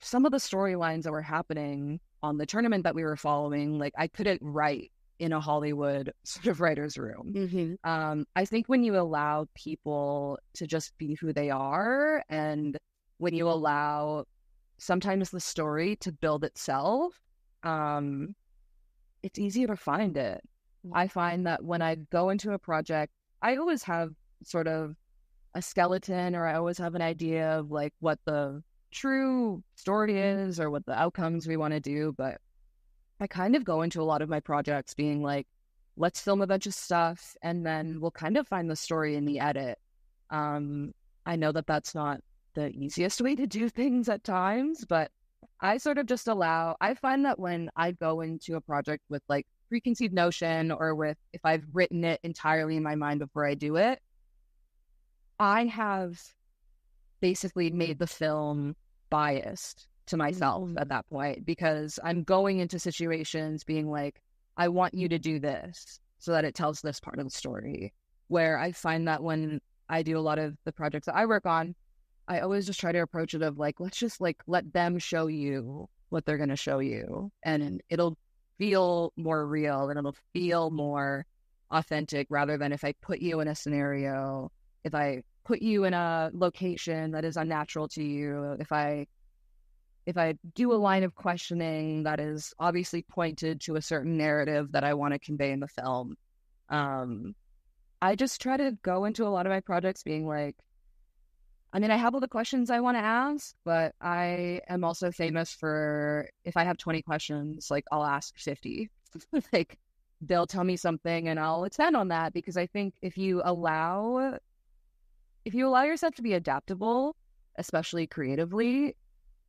some of the storylines that were happening on the tournament that we were following, like I couldn't write in a Hollywood sort of writer's room. Mm-hmm. I think when you allow people to just be who they are, and when you allow sometimes the story to build itself, it's easier to find it. I find that when I go into a project, I always have sort of a skeleton, or I always have an idea of like what the true story is or what the outcomes we want to do. But I kind of go into a lot of my projects being like, let's film a bunch of stuff and then we'll kind of find the story in the edit. I know that that's not the easiest way to do things at times, but I sort of just I find that when I go into a project with like preconceived notion, or with, if I've written it entirely in my mind before I do it, I have basically made the film biased to myself at that point, because I'm going into situations being like, I want you to do this so that it tells this part of the story. Where I find that when I do a lot of the projects that I work on, I always just try to approach it of like, let's just like let them show you what they're going to show you, and it'll feel more real and it'll feel more authentic, rather than if I put you in a scenario, if I put you in a location that is unnatural to you, if I do a line of questioning that is obviously pointed to a certain narrative that I want to convey in the film. I just try to go into a lot of my projects being like, I mean, I have all the questions I want to ask, but I am also famous for, if I have 20 questions, like I'll ask 50. Like they'll tell me something and I'll expand on that, because I think if you allow yourself to be adaptable, especially creatively,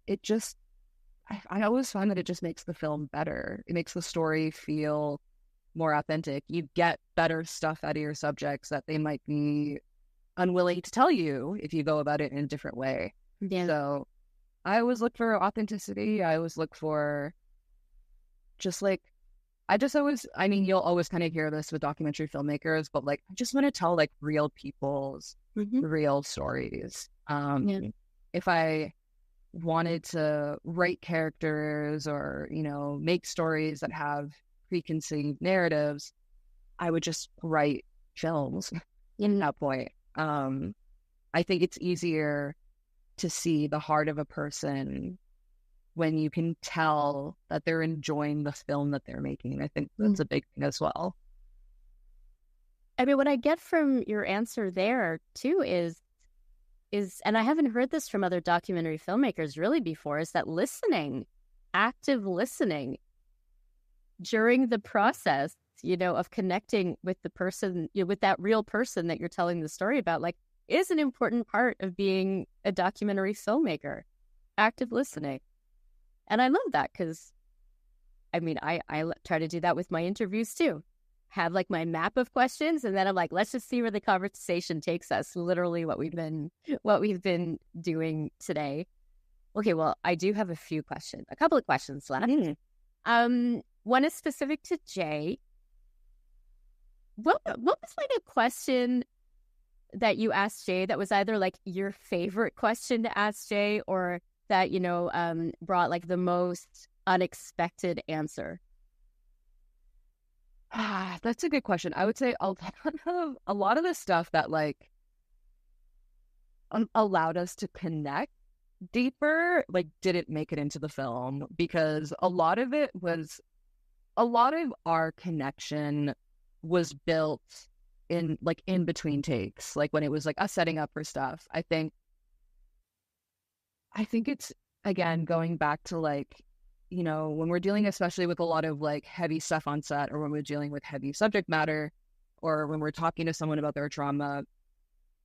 it just, I always find that it just makes the film better. It makes the story feel more authentic. You get better stuff out of your subjects that they might be unwilling to tell you if you go about it in a different way. Yeah. So I always look for authenticity. I always look for just like, I mean, you'll always kind of hear this with documentary filmmakers, but like, I just want to tell like real people's real stories. If I wanted to write characters or, make stories that have preconceived narratives, I would just write films in that point. I think it's easier to see the heart of a person when you can tell that they're enjoying the film that they're making. I think that's a big thing as well. I mean, what I get from your answer there too is, and I haven't heard this from other documentary filmmakers really before, is that listening, active listening during the process, of connecting with the person, with that real person that you're telling the story about, like, is an important part of being a documentary filmmaker. Active listening. And I love that, because, I mean, I try to do that with my interviews too. Have like my map of questions, and then I'm like, let's just see where the conversation takes us. Literally what we've been doing today. Okay, well, I do have a couple of questions left. One is specific to Jay. What was like a question that you asked Jay that was either like your favorite question to ask Jay, or that, brought like the most unexpected answer? That's a good question. I would say a lot of the stuff that like allowed us to connect deeper, like didn't make it into the film, because a lot of our connection was built in between takes, like when it was like us setting up for stuff. I think it's, again, going back to like, when we're dealing especially with a lot of like heavy stuff on set, or when we're dealing with heavy subject matter, or when we're talking to someone about their trauma,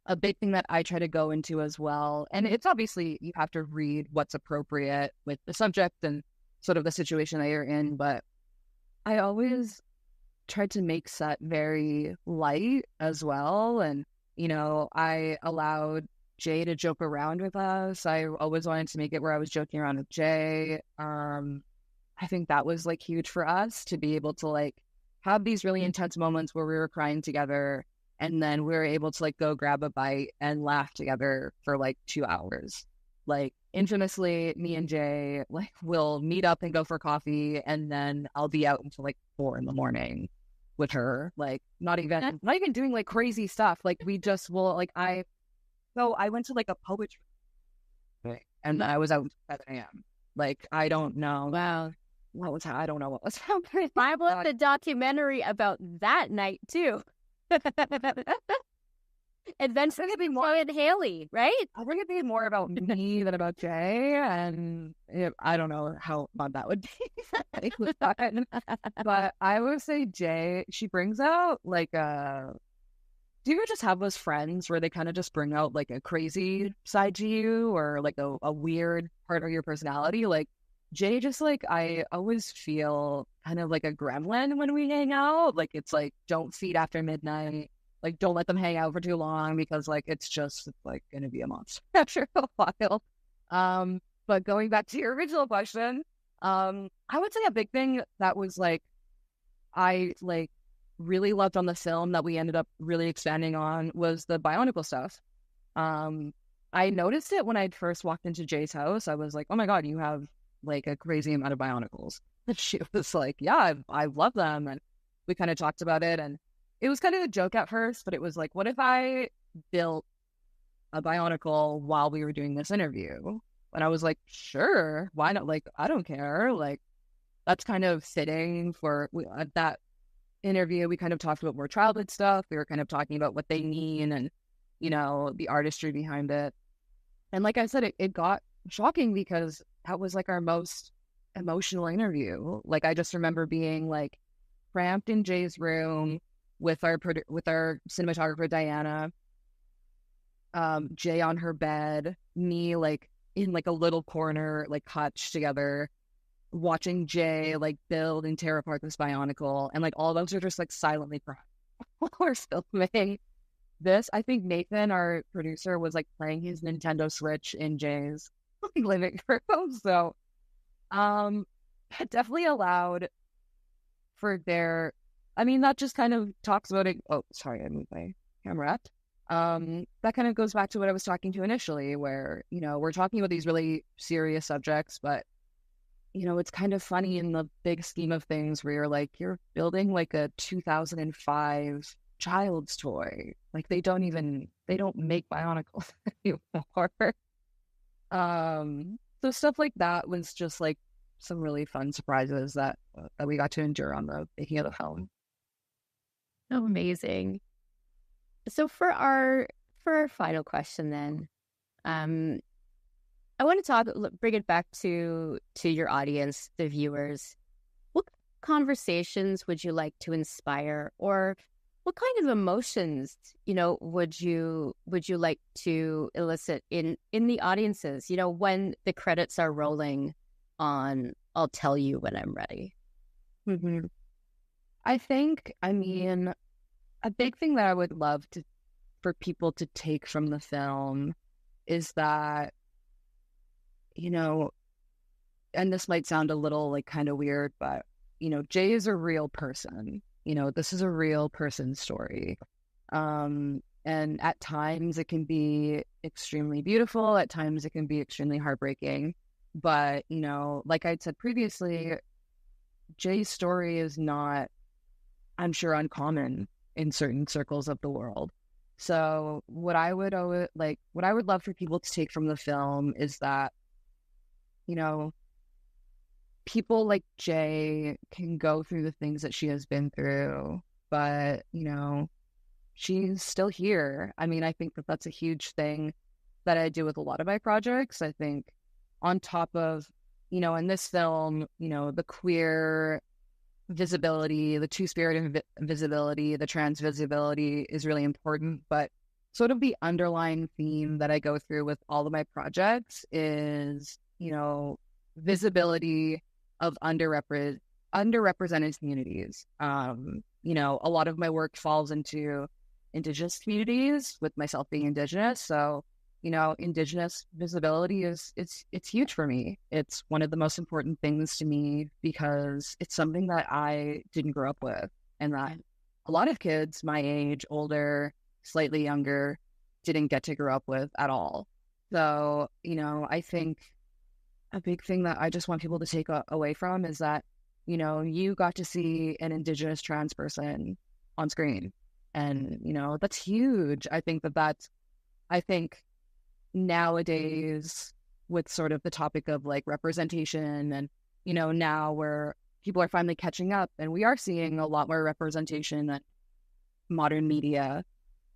a big thing that I try to go into as well, and it's obviously you have to read what's appropriate with the subject and sort of the situation that you're in, but I always tried to make set very light as well. And, I allowed Jay to joke around with us. I always wanted to make it where I was joking around with Jay. I think that was like huge for us to be able to like have these really intense moments where we were crying together. And then we were able to like go grab a bite and laugh together for like 2 hours. Like infamously, me and Jay like will meet up and go for coffee, and then I'll be out until like 4 a.m. with her. Like not even doing like crazy stuff. Like we just will like I went to like a poetry thing, and I was out until 7 a.m. Like I don't know. Wow. I don't know what was happening. I love the documentary about that night too. Adventure with Joy and Hayley, right? I think it'd be more about me than about Jay, and I don't know how fun that would be. But I would say Jay, she brings out like do you just have those friends where they kind of just bring out like a crazy side to you or like a weird part of your personality? Like Jay just like, I always feel kind of like a gremlin when we hang out. Like it's like, don't feed after midnight. Like don't let them hang out for too long because like it's just like going to be a monster after a while. But going back to your original question, I would say a big thing that was like, I like really loved on the film that we ended up really expanding on was the Bionicle stuff. I noticed it when I first walked into Jay's house. I was like, oh my God, you have like a crazy amount of Bionicles. And she was like, yeah, I love them. And we kind of talked about it. And it was kind of a joke at first, but it was like, what if I built a Bionicle while we were doing this interview? And I was like, sure, why not? Like, I don't care. Like, that's kind of fitting for that interview. We kind of talked about more childhood stuff. We were kind of talking about what they mean and, the artistry behind it. And like I said, it got shocking because that was like our most emotional interview. Like I just remember being like cramped in Jay's room with our cinematographer Diana, Jay on her bed, me like in like a little corner, like hutched together, watching Jay like build and tear apart this Bionicle, and like all of us are just like silently crying while we're filming this. I think Nathan, our producer, was like playing his Nintendo Switch in Jay's living room. So it definitely allowed for their, I mean, that just kind of talks about it. Oh, sorry, I moved my camera up. That kind of goes back to what I was talking to initially, where, we're talking about these really serious subjects, but, it's kind of funny in the big scheme of things where you're like, you're building like a 2005 child's toy. Like they don't make Bionicles anymore. So stuff like that was just like some really fun surprises that we got to endure on the making of the film. Oh, amazing. So for our final question then, I want to bring it back to your audience, the viewers. What conversations would you like to inspire, or what kind of emotions, would you like to elicit in the audiences, when the credits are rolling on I'll Tell You When I'm Ready? Mm-hmm. I mean, a big thing that I would love for people to take from the film is that, and this might sound a little like kind of weird, but, Jay is a real person. This is a real person's story. And at times it can be extremely beautiful. At times it can be extremely heartbreaking. But, like I'd said previously, Jay's story is not, I'm sure, uncommon in certain circles of the world. So what I would love for people to take from the film is that, people like Jay can go through the things that she has been through, but, she's still here. I mean, I think that that's a huge thing that I do with a lot of my projects. I think on top of, in this film, the queer visibility, the two-spirit visibility, the trans visibility is really important, but sort of the underlying theme that I go through with all of my projects is, visibility of underrepresented communities. A lot of my work falls into Indigenous communities, with myself being Indigenous. So, Indigenous visibility it's huge for me. It's one of the most important things to me because it's something that I didn't grow up with, and that a lot of kids my age, older, slightly younger, didn't get to grow up with at all. So, I think a big thing that I just want people to take away from is that, you got to see an Indigenous trans person on screen. And, that's huge. I think nowadays with sort of the topic of like representation and, now where people are finally catching up and we are seeing a lot more representation in modern media,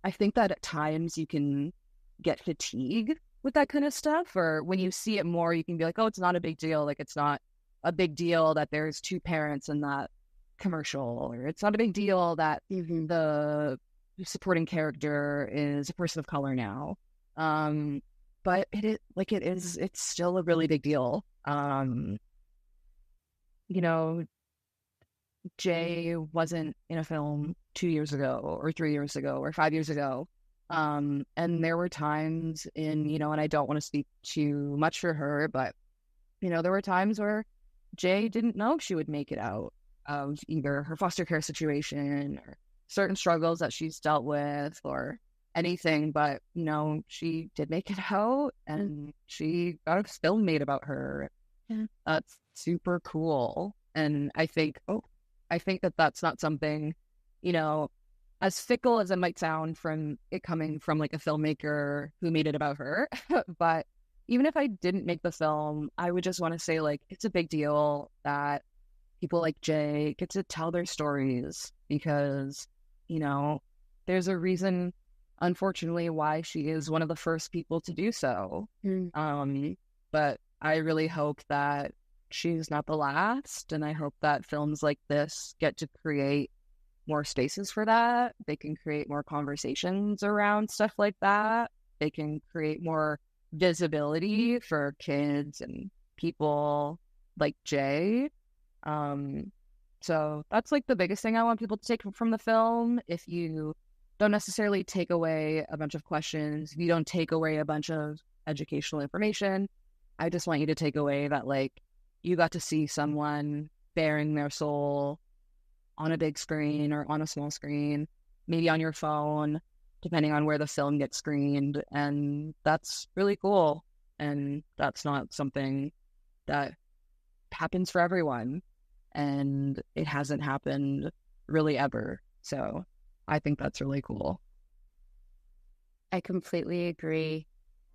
I think that at times you can get fatigued with that kind of stuff, or when you see it more, you can be like, oh, it's not a big deal. Like, it's not a big deal that there's two parents in that commercial, or it's not a big deal that even the supporting character is a person of color now. But it's still a really big deal. Jay wasn't in a film 2 years ago or 3 years ago or 5 years ago. And there were times and I don't want to speak too much for her, but, there were times where Jay didn't know if she would make it out of either her foster care situation or certain struggles that she's dealt with or anything, but, she did make it out and she got a film made about her. Yeah. That's super cool. And I think that that's not something, as fickle as it might sound from it coming from like a filmmaker who made it about her. But even if I didn't make the film, I would just want to say like, it's a big deal that people like Jay get to tell their stories because, there's a reason, unfortunately, why she is one of the first people to do so. But I really hope that she's not the last. And I hope that films like this get to create more spaces for that. They can create more conversations around stuff like that. They can create more visibility for kids and people like Jay. So that's like the biggest thing I want people to take from the film. If you don't necessarily take away a bunch of questions, if you don't take away a bunch of educational information, I just want you to take away that like you got to see someone bearing their soul on a big screen or on a small screen, maybe on your phone, depending on where the film gets screened. And that's really cool. And that's not something that happens for everyone. And it hasn't happened really ever. So I think that's really cool. I completely agree.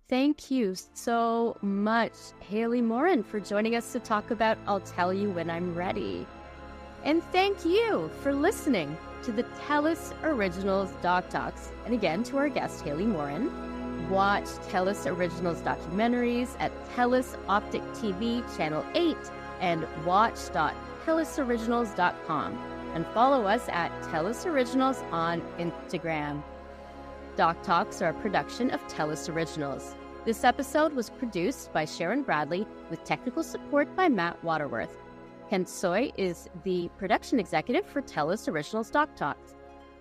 Thank you so much, Hayley Morin, for joining us to talk about I'll Tell You When I'm Ready. And thank you for listening to the TELUS Originals DocTalks. And again, to our guest, Hayley Morin. Watch TELUS Originals documentaries at TELUS Optik TV Channel 8 and watch.telusoriginals.com. And follow us at TELUS Originals on Instagram. DocTalks are a production of TELUS Originals. This episode was produced by Sharon Bradley with technical support by Matt Waterworth. Ken Soy is the production executive for TELUS Originals DocTalks.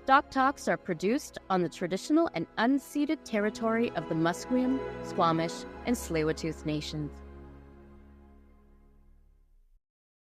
DocTalks are produced on the traditional and unceded territory of the Musqueam, Squamish, and Tsleil-Waututh Nations.